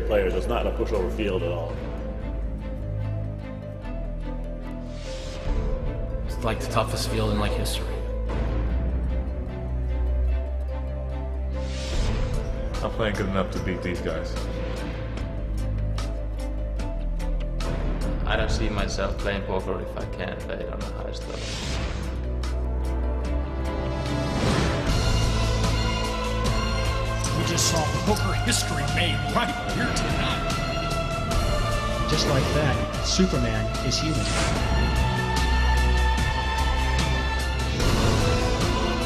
great players. It's not a pushover field at all. It's like the toughest field in like history. I'm playing good enough to beat these guys. I don't see myself playing poker if I can't play it on the highest level. We just saw poker history made right here tonight. Just like that, Superman is human.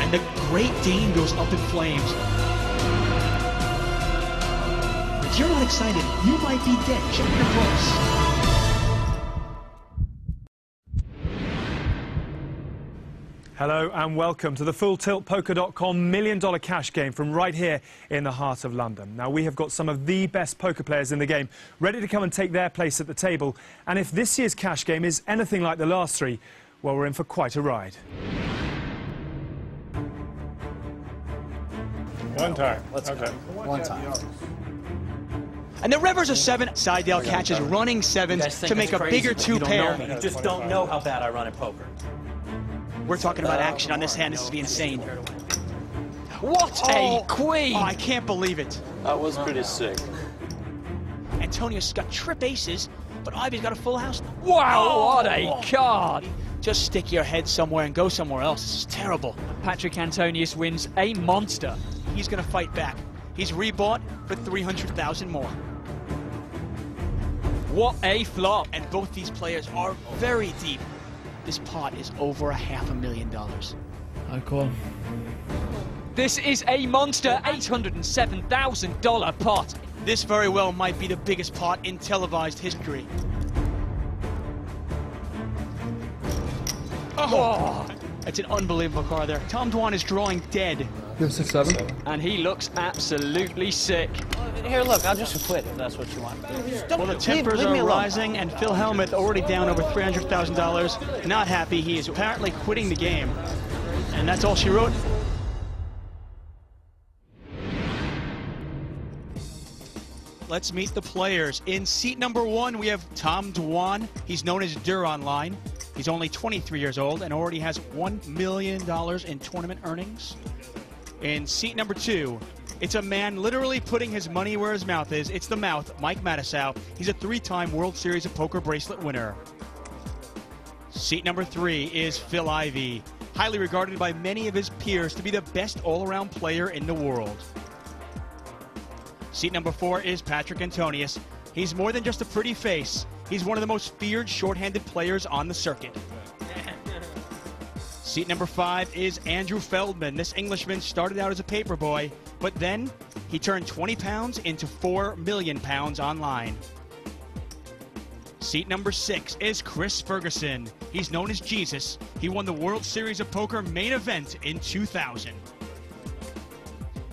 And the Great Dane goes up in flames. If you're not excited, you might be dead. Check your pulse. Hello and welcome to the FullTiltPoker.com $1 million cash game from right here in the heart of London. Now, we have got some of the best poker players in the game ready to come and take their place at the table. And if this year's cash game is anything like the last three, well, we're in for quite a ride. One time. Let's okay. One time. And the river's a 7. Sidedale catches running 7s to make a bigger 2-pair. You just don't know how bad I run at poker. We're talking about action on this hand. This is insane. What a queen! Oh, I can't believe it. That was pretty sick. Antonius got trip aces, but Ivy's got a full house. Wow, what a card! Just stick your head somewhere and go somewhere else. This is terrible. Patrick Antonius wins a monster. He's going to fight back. He's rebought for 300,000 more. What a flop! And both these players are very deep. This pot is over $500,000. Okay. This is a monster $807,000 pot. This very well might be the biggest pot in televised history. Oh! That's an unbelievable card there. Tom Dwan is drawing dead. You have 6-7? And he looks absolutely sick. Here, look, I'll just quit if that's what you want. Well, the tempers are rising, and Phil Hellmuth already down over $300,000. Not happy. He is apparently quitting the game. And that's all she wrote. Let's meet the players. In seat number 1, we have Tom Dwan. He's known as Dur online. He's only 23 years old and already has $1 million in tournament earnings. In seat number 2, it's a man literally putting his money where his mouth is. It's the mouth, Mike Matusow. He's a 3-time World Series of Poker bracelet winner. Seat number 3 is Phil Ivey, highly regarded by many of his peers to be the best all-around player in the world. Seat number 4 is Patrick Antonius. He's more than just a pretty face. He's one of the most feared shorthanded players on the circuit. Seat number 5 is Andrew Feldman. This Englishman started out as a paper boy, but then he turned 20 pounds into 4 million pounds online. Seat number 6 is Chris Ferguson. He's known as Jesus. He won the World Series of Poker main event in 2000.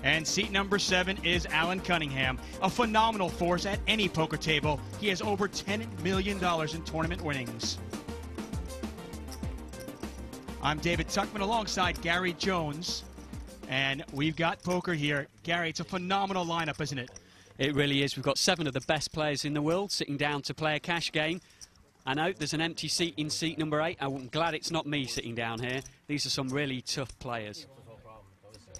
And seat number 7 is Alan Cunningham, a phenomenal force at any poker table. He has over $10 million in tournament winnings. I'm David Tuckman alongside Gary Jones, and we've got poker here. Gary, it's a phenomenal lineup, isn't it? It really is. We've got 7 of the best players in the world sitting down to play a cash game. I know there's an empty seat in seat number 8. I'm glad it's not me sitting down here. These are some really tough players.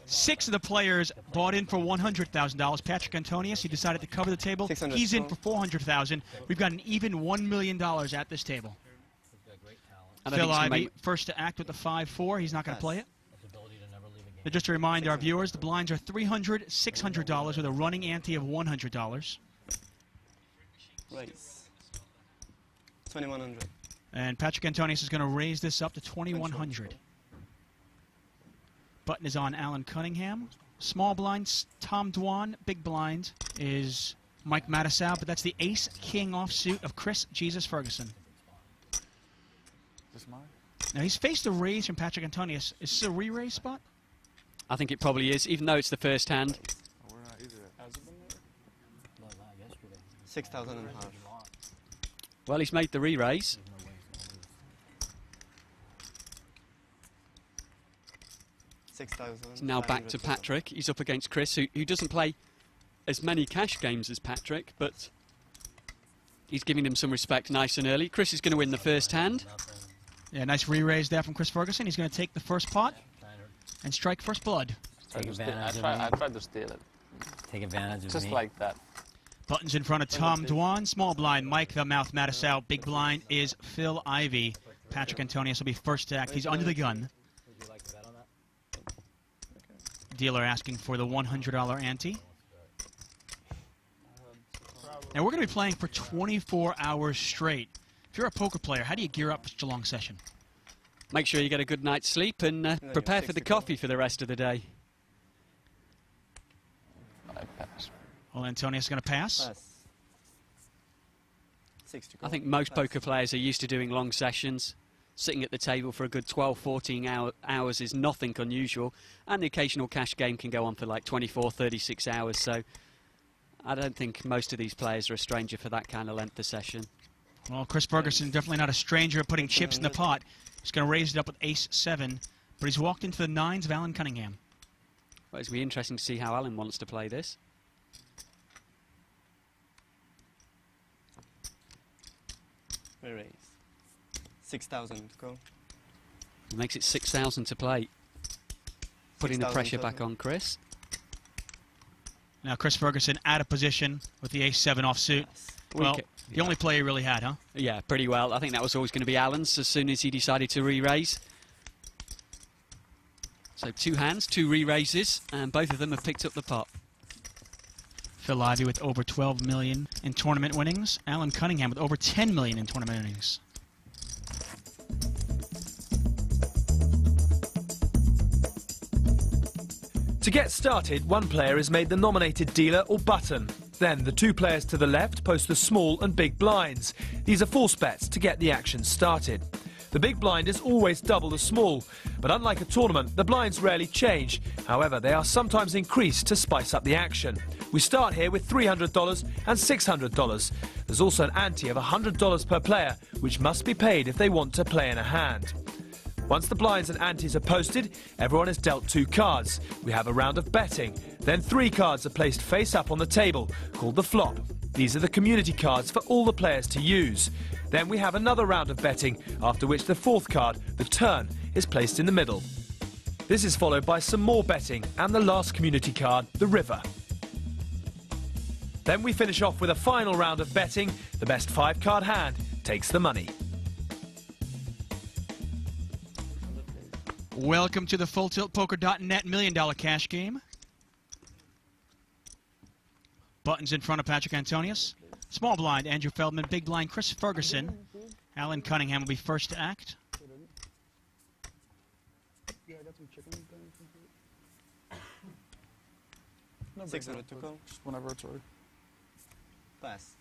6 of the players bought in for $100,000. Patrick Antonius, he decided to cover the table. He's in for $400,000. We've got an even $1 million at this table. Phil Ivey, first to act with the 5-4. He's not going to play it. But just to remind our viewers, the blinds are $300, $600 with a running ante of $100. Right. 2,100. And Patrick Antonius is going to raise this up to 2,100. Button is on Alan Cunningham. Small blinds, Tom Dwan. Big blind is Mike Matusow, but that's the ace-king offsuit of Chris Jesus Ferguson. Now he's faced a raise from Patrick Antonius. Is this a re-raise spot? I think it probably is, even though it's the first hand. 6,500. Well, he's made the re-raise. He's now back to Patrick. He's up against Chris, who doesn't play as many cash games as Patrick, but he's giving them some respect nice and early. Chris is going to win the first hand. Yeah, nice re-raise there from Chris Ferguson. He's going to take the first pot and strike first blood. I tried to steal it. Take advantage of Just me. like that. Buttons in front of Tom Dwan. Small blind, Mike the Mouth Mattisau. Big blind is Phil Ivey. Patrick Antonius will be first to act. He's under the gun. Dealer asking for the $100 ante. Now we're going to be playing for 24 hours straight. If you're a poker player, how do you gear up for such a long session? Make sure you get a good night's sleep and prepare for the coffee for the rest of the day. I pass. Well, Antonius is going to pass. I think most poker players are used to doing long sessions. Sitting at the table for a good 12, 14 hours is nothing unusual. And the occasional cash game can go on for like 24, 36 hours. So I don't think most of these players are a stranger for that kind of length of session. Well, Chris Ferguson definitely not a stranger at putting chips in the pot. He's going to raise it up with ace-7, but he's walked into the nines of Alan Cunningham. Well, it's going to be interesting to see how Alan wants to play this. Raise. 6,000 to go. It makes it 6,000 to play. Putting the pressure back on Chris. Now Chris Ferguson out of position with the ace-7 offsuit. Well, the only play he really had, huh? Yeah, pretty well. I think that was always going to be Alan's as soon as he decided to re-raise. So 2 hands, 2 re-raises, and both of them have picked up the pot. Phil Ivey with over 12 million in tournament winnings. Alan Cunningham with over 10 million in tournament winnings. To get started, one player is made the nominated dealer or button. Then the 2 players to the left post the small and big blinds. These are force bets to get the action started. The big blind is always double the small, but unlike a tournament, the blinds rarely change. However, they are sometimes increased to spice up the action. We start here with $300 and $600. There's also an ante of $100 per player, which must be paid if they want to play in a hand. Once the blinds and antes are posted, everyone is dealt 2 cards. We have a round of betting. Then 3 cards are placed face up on the table, called the flop. These are the community cards for all the players to use. Then we have another round of betting, after which the 4th card, the turn, is placed in the middle. This is followed by some more betting and the last community card, the river. Then we finish off with a final round of betting. The best 5-card hand takes the money. Welcome to the FullTiltPoker.net $1 Million Cash Game. Buttons in front of Patrick Antonius. Small blind, Andrew Feldman. Big blind, Chris Ferguson. Alan Cunningham will be first to act. Yeah, I got some chicken. 600 to go. Just whenever it's ready. Pass.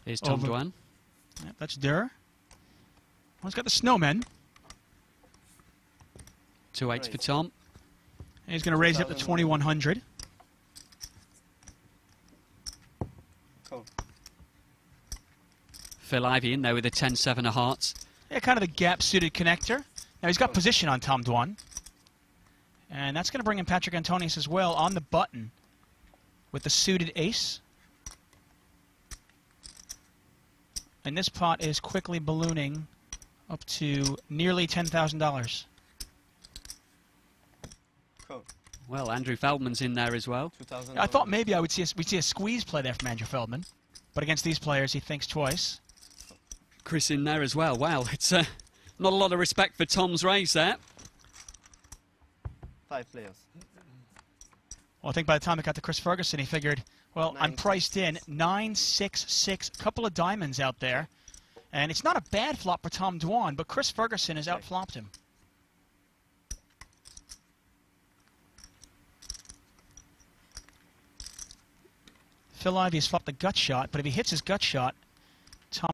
Here's Tom Over. Dwan. Yep, that's Durr. Well, he's got the snowmen. 2 8s for Tom. And he's going to raise it up to 2,100. Cool. Phil Ivey in there with a 10-7 of hearts. Yeah, kind of the gap-suited connector. Now he's got position on Tom Dwan. And that's going to bring in Patrick Antonius as well on the button with the suited ace. And this pot is quickly ballooning up to nearly $10,000. Cool. Well, Andrew Feldman's in there as well. I thought maybe we'd see a squeeze play there from Andrew Feldman. But against these players, he thinks twice. Chris in there as well. Wow, it's not a lot of respect for Tom's raise there. 5 players. Well, I think by the time it got to Chris Ferguson, he figured, well, I'm priced in 9-6-6, couple of diamonds out there. And it's not a bad flop for Tom Dwan, but Chris Ferguson has outflopped him. Phil Ivey has flopped the gut shot, but if he hits his gut shot, Tom